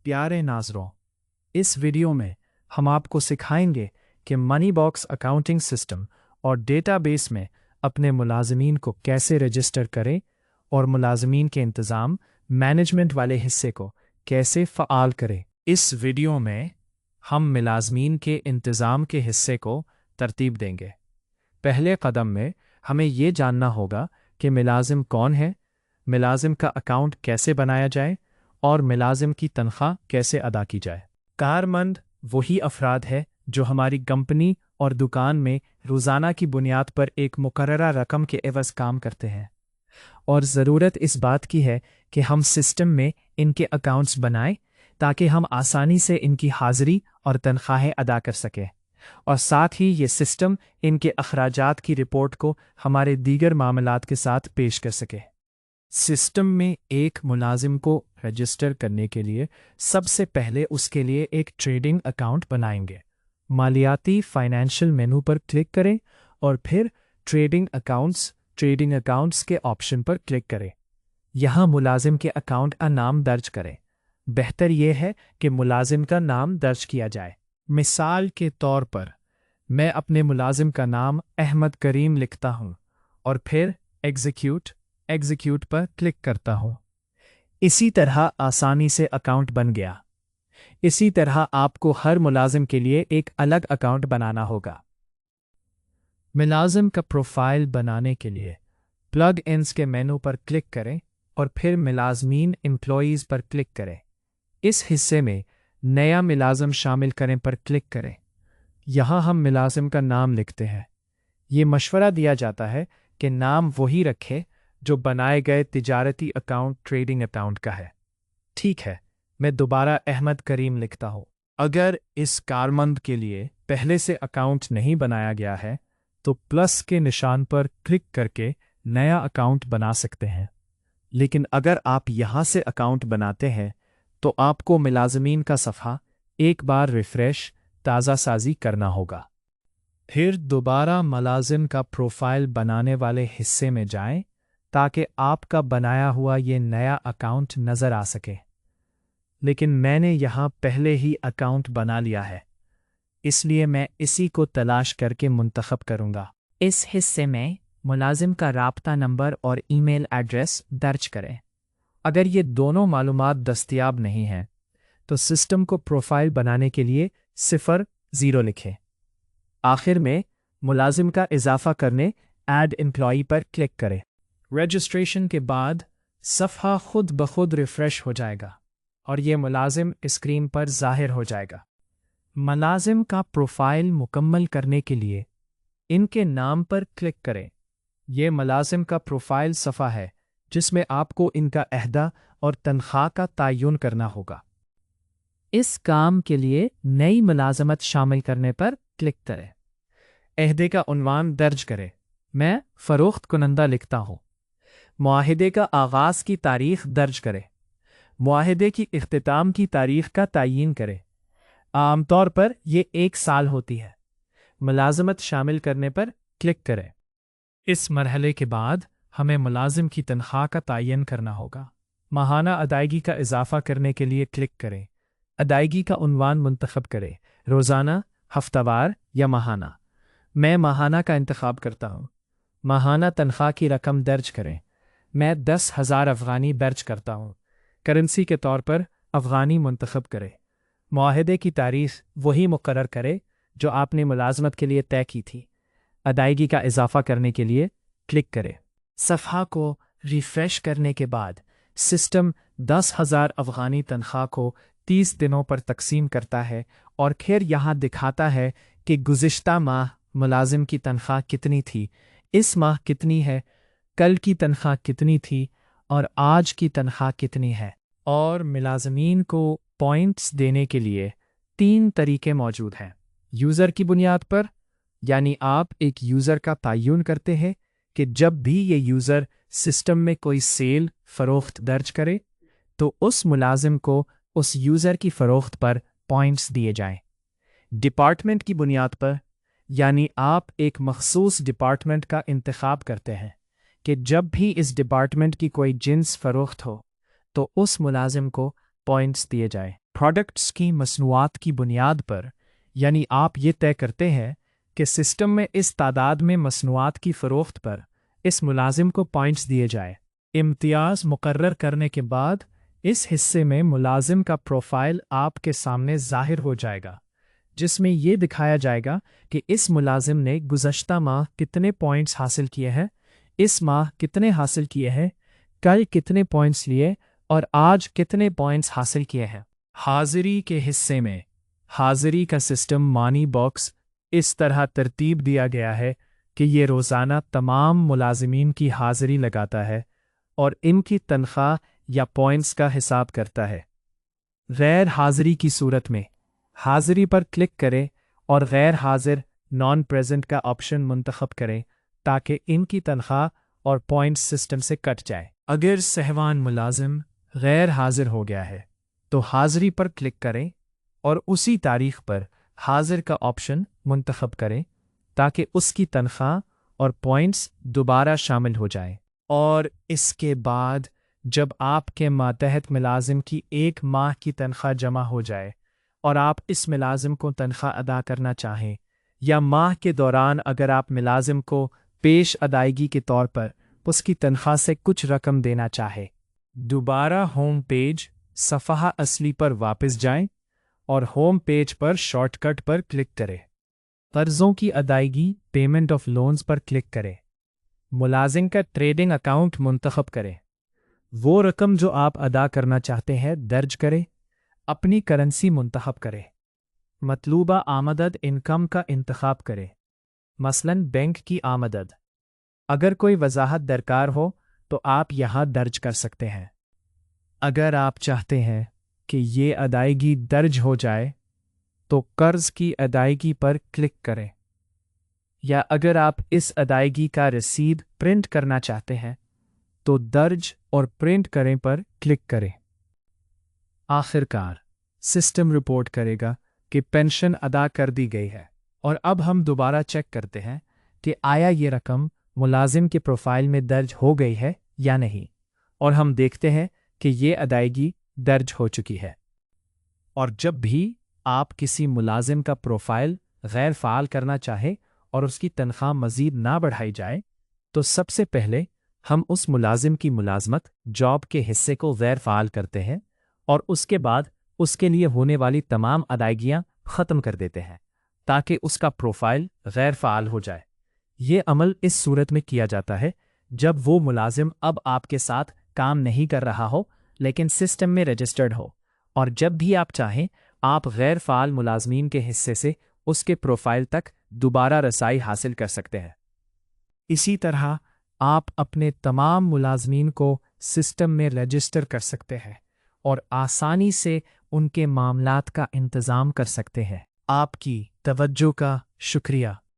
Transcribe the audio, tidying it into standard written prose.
प्यारे नाज़रों, इस वीडियो में हम आपको सिखाएंगे कि मनी बॉक्स अकाउंटिंग सिस्टम और डेटाबेस में अपने मुलाजमीन को कैसे रजिस्टर करें और मुलाजमीन के इंतज़ाम मैनेजमेंट वाले हिस्से को कैसे फ़आल करें। इस वीडियो में हम मुलाजमीन के इंतज़ाम के हिस्से को तरतीब देंगे। पहले कदम में हमें ये जानना होगा कि मुलाजिम कौन है, मुलाजिम का अकाउंट कैसे बनाया जाए और मुलाजिम की तनख्वाह कैसे अदा की जाए। कारमंद वही अफराद है जो हमारी कंपनी और दुकान में रोज़ाना की बुनियाद पर एक मुकर्ररा रकम के एवज़ काम करते हैं, और ज़रूरत इस बात की है कि हम सिस्टम में इनके अकाउंट्स बनाएं ताकि हम आसानी से इनकी हाज़िरी और तनख्वाहें अदा कर सकें, और साथ ही ये सिस्टम इनके अखराजात की रिपोर्ट को हमारे दीगर मामलात के साथ पेश कर सके। सिस्टम में एक मुलाजिम को रजिस्टर करने के लिए सबसे पहले उसके लिए एक ट्रेडिंग अकाउंट बनाएंगे। मालियाती फाइनेंशियल मेनू पर क्लिक करें और फिर ट्रेडिंग अकाउंट्स के ऑप्शन पर क्लिक करें। यहाँ मुलाजिम के अकाउंट का नाम दर्ज करें। बेहतर यह है कि मुलाजिम का नाम दर्ज किया जाए। मिसाल के तौर पर मैं अपने मुलाजिम का नाम अहमद करीम लिखता हूँ और फिर एग्जीक्यूट पर क्लिक करता हूँ। इसी तरह आसानी से अकाउंट बन गया। इसी तरह आपको हर मुलाजिम के लिए एक अलग अकाउंट बनाना होगा। मुलाजिम का प्रोफाइल बनाने के लिए प्लग इन्स के मेनू पर क्लिक करें और फिर मुलाजमीन एम्प्लॉयज़ पर क्लिक करें। इस हिस्से में नया मुलाजिम शामिल करें पर क्लिक करें। यहाँ हम मुलाजिम का नाम लिखते हैं। ये मशवरा दिया जाता है कि नाम वही रखें जो बनाए गए तिजारती अकाउंट ट्रेडिंग अकाउंट का है। ठीक है, मैं दोबारा अहमद करीम लिखता हूँ। अगर इस कारमंद के लिए पहले से अकाउंट नहीं बनाया गया है तो प्लस के निशान पर क्लिक करके नया अकाउंट बना सकते हैं। लेकिन अगर आप यहाँ से अकाउंट बनाते हैं तो आपको मुलाजमीन का सफ़ा एक बार रिफ़्रेश ताज़ा साजी करना होगा। फिर दोबारा मुलाजिम का प्रोफाइल बनाने वाले हिस्से में जाएं ताकि आपका बनाया हुआ ये नया अकाउंट नज़र आ सके। लेकिन मैंने यहाँ पहले ही अकाउंट बना लिया है, इसलिए मैं इसी को तलाश करके मुंतखब करूँगा। इस हिस्से में मुलाजिम का राब्ता नंबर और ईमेल एड्रेस दर्ज करें। अगर ये दोनों मालूमात दस्तयाब नहीं हैं तो सिस्टम को प्रोफाइल बनाने के लिए 0 लिखें। आखिर में मुलाजिम का इजाफा करने ऐड एम्प्लॉई पर क्लिक करें। रजिस्ट्रेशन के बाद सफ़हा खुद ब खुद रिफ़्रेश हो जाएगा और ये मुलाजिम स्क्रीन पर ज़ाहिर हो जाएगा। मुलाजिम का प्रोफाइल मुकम्मल करने के लिए इनके नाम पर क्लिक करें। ये मुलाजिम का प्रोफाइल सफ़ा है जिसमें आपको इनका अहदा और तनख्वाह का तयन करना होगा। इस काम के लिए नई मुलाजमत शामिल करने पर क्लिक करें। अहदे का उन्वान दर्ज करें। मैं फ़रोख्त कुनंदा लिखता हूँ। मुआहिदे का आगाज़ की तारीख़ दर्ज करें। मुआहिदे की इख्तिताम की तारीख़ का तयन करें। आमतौर पर यह 1 साल होती है। मुलाजमत शामिल करने पर क्लिक करें। इस मरहले के बाद हमें मुलाजिम की तनख्वाह का तयन करना होगा। माहाना अदायगी का इजाफ़ा करने के लिए क्लिक करें। अदायगी का उन्वान मुंतखब करें, रोज़ाना, हफ्तावार या माहाना। मैं माहाना का इंतखाब करता हूँ। माहाना तनख्वाह की रकम दर्ज करें। मैं 10,000 अफ़गानी दर्ज करता हूँ। करेंसी के तौर पर अफ़गानी मुंतखब करें। मुआहिदे की तारीख़ वही मुकर्रर करें जो आपने मुलाजमत के लिए तय की थी। अदायगी का इजाफ़ा करने के लिए क्लिक करें। सफ़हा को रिफ़्रेश करने के बाद सिस्टम 10,000 अफ़गानी तनख्वाह को 30 दिनों पर तकसीम करता है और फिर यहाँ दिखाता है कि गुज़िश्ता माह मुलाजिम की तनख्वाह कितनी थी, इस माह कितनी है, कल की तनख्वाह कितनी थी और आज की तनख्वाह कितनी है। और मुलाजमीन को पॉइंट्स देने के लिए 3 तरीके मौजूद हैं। यूज़र की बुनियाद पर, यानी आप एक यूज़र का तयन करते हैं कि जब भी ये यूज़र सिस्टम में कोई सेल फ़रोख्त दर्ज करे तो उस मुलाजिम को उस यूज़र की फ़रोख्त पर पॉइंट्स दिए जाएं। डिपार्टमेंट की बुनियाद पर, यानी आप एक मखसूस डिपार्टमेंट का इंतखाब करते हैं कि जब भी इस डिपार्टमेंट की कोई जिन्स फ़रोख्त हो तो उस मुलाजिम को पॉइंट्स दिए जाएं। प्रोडक्ट्स की मसनूआत की बुनियाद पर, यानी आप ये तय करते हैं कि सिस्टम में इस तादाद में मसनूआत की फ़रोख्त पर इस मुलाजिम को पॉइंट्स दिए जाए। इम्तियाज़ मुकर्रर करने के बाद इस हिस्से में मुलाजिम का प्रोफाइल आपके सामने ज़ाहिर हो जाएगा, जिसमें ये दिखाया जाएगा कि इस मुलाजिम ने गुज़श्ता माह कितने पॉइंट्स हासिल किए हैं, इस माह कितने हासिल किए हैं, कल कितने पॉइंट्स लिए और आज कितने पॉइंट्स हासिल किए हैं। हाज़िरी के हिस्से में हाज़िरी का सिस्टम मनी बॉक्स इस तरह तरतीब दिया गया है कि ये रोज़ाना तमाम मुलाजिमीन की हाज़िरी लगाता है और इनकी तनख्वाह या पॉइंट्स का हिसाब करता है। गैर हाज़िरी की सूरत में हाज़िरी पर क्लिक करें और गैर हाज़िर नॉन प्रेजेंट का ऑप्शन मुंतखब करें ताकि इनकी तनख्वाह और पॉइंट्स सिस्टम से कट जाए। अगर सहवान मुलाजिम गैर हाज़िर हो गया है तो हाज़िरी पर क्लिक करें और उसी तारीख पर हाज़िर का ऑप्शन मुंतखब करें ताकि उसकी तनख्वाह और पॉइंट्स दोबारा शामिल हो जाएं। और इसके बाद जब आपके मातहत मुलाजिम की एक माह की तनख्वाह जमा हो जाए और आप इस मुलाजिम को तनख्वाह अदा करना चाहें, या माह के दौरान अगर आप मुलाजिम को पेश अदायगी के तौर पर उसकी तनख्वाह से कुछ रकम देना चाहे, दोबारा होम पेज सफ़हा असली पर वापस जाएं और होम पेज पर शॉर्टकट पर क्लिक करें। कर्ज़ों की अदायगी पेमेंट ऑफ लोन्स पर क्लिक करें। मुलाजिम का ट्रेडिंग अकाउंट मुंतखब करें। वो रकम जो आप अदा करना चाहते हैं दर्ज करें। अपनी करेंसी मुंतखब करें। मतलूबा आमदद इनकम का इंतखाब करें, मसलन बैंक की आमदद। अगर कोई वजाहत दरकार हो तो आप यहाँ दर्ज कर सकते हैं। अगर आप चाहते हैं कि ये अदायगी दर्ज हो जाए तो कर्ज की अदायगी पर क्लिक करें, या अगर आप इस अदायगी का रसीद प्रिंट करना चाहते हैं तो दर्ज और प्रिंट करें पर क्लिक करें। आखिरकार सिस्टम रिपोर्ट करेगा कि पेंशन अदा कर दी गई है। और अब हम दोबारा चेक करते हैं कि आया ये रकम मुलाजिम के प्रोफाइल में दर्ज हो गई है या नहीं, और हम देखते हैं कि ये अदायगी दर्ज हो चुकी है। और जब भी आप किसी मुलाजिम का प्रोफाइल गैर फ़ाल करना चाहें और उसकी तनख्वाह मज़ीद ना बढ़ाई जाए, तो सबसे पहले हम उस मुलाजिम की मुलाजमत जॉब के हिस्से को गैर फ़ाल करते हैं और उसके बाद उसके लिए होने वाली तमाम अदायगियाँ ख़त्म कर देते हैं ताकि उसका प्रोफाइल गैर फ़ाल हो जाए। ये अमल इस सूरत में किया जाता है जब वो मुलाजिम अब आपके साथ काम नहीं कर रहा हो लेकिन सिस्टम में रजिस्टर्ड हो, और जब भी आप चाहें आप गैर फ़ाल मुलाजमीन के हिस्से से उसके प्रोफाइल तक दोबारा रसाई हासिल कर सकते हैं। इसी तरह आप अपने तमाम मुलाजमीन को सिस्टम में रजिस्टर कर सकते हैं और आसानी से उनके मामलात का इंतज़ाम कर सकते हैं। आपकी तवज्जो का शुक्रिया।